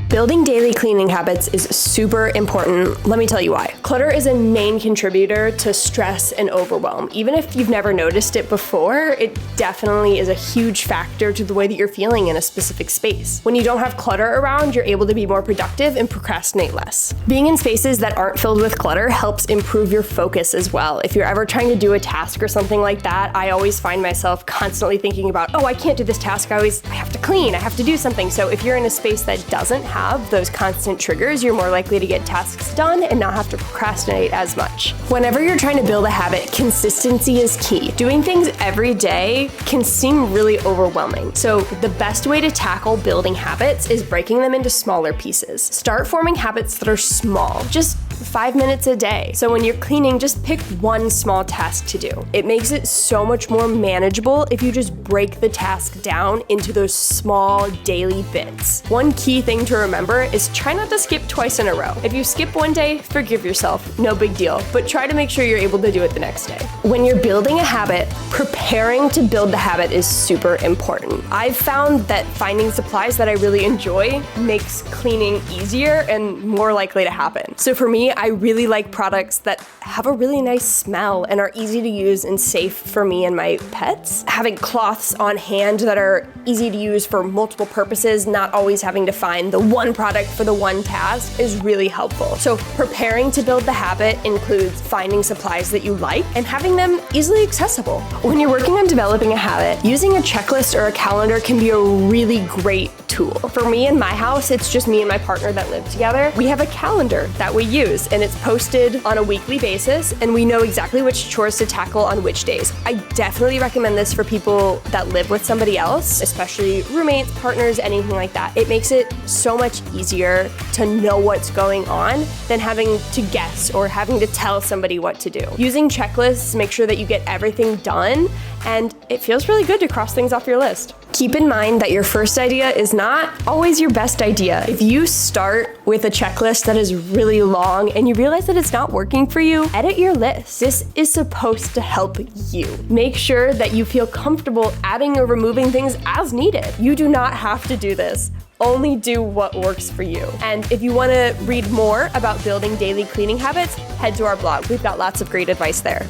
Building daily cleaning habits is super important. Let me tell you why. Clutter is a main contributor to stress and overwhelm. Even if you've never noticed it before, it definitely is a huge factor to the way that you're feeling in a specific space. When you don't have clutter around, you're able to be more productive and procrastinate less. Being in spaces that aren't filled with clutter helps improve your focus as well. If you're ever trying to do a task or something like that, I always find myself constantly thinking about, oh, I can't do this task. I have to clean, I have to do something. So if you're in a space that doesn't have those constant triggers, you're more likely to get tasks done and not have to procrastinate as much. Whenever you're trying to build a habit, consistency is key. Doing things every day can seem really overwhelming. So the best way to tackle building habits is breaking them into smaller pieces. Start forming habits that are small, just 5 minutes a day. So when you're cleaning, just pick one small task to do. It makes it so much more manageable if you just break the task down into those small daily bits. One key thing to remember is try not to skip twice in a row. If you skip one day, forgive yourself, no big deal, but try to make sure you're able to do it the next day. When you're building a habit, preparing to build the habit is super important. I've found that finding supplies that I really enjoy makes cleaning easier and more likely to happen. So for me, I really like products that have a really nice smell and are easy to use and safe for me and my pets. Having cloths on hand that are easy to use for multiple purposes, not always having to find the one product for the one task, is really helpful. So preparing to build the habit includes finding supplies that you like and having them easily accessible. When you're working on developing a habit, using a checklist or a calendar can be a really great tool. For me in my house, it's just me and my partner that live together. We have a calendar that we use, and it's posted on a weekly basis, and we know exactly which chores to tackle on which days. I definitely recommend this for people that live with somebody else, especially roommates, partners, anything like that. It makes it so much easier to know what's going on than having to guess or having to tell somebody what to do. Using checklists, make sure that you get everything done, and it feels really good to cross things off your list. Keep in mind that your first idea is not always your best idea. If you start with a checklist that is really long and you realize that it's not working for you, edit your list. This is supposed to help you. Make sure that you feel comfortable adding or removing things as needed. You do not have to do this. Only do what works for you. And if you want to read more about building daily cleaning habits, head to our blog. We've got lots of great advice there.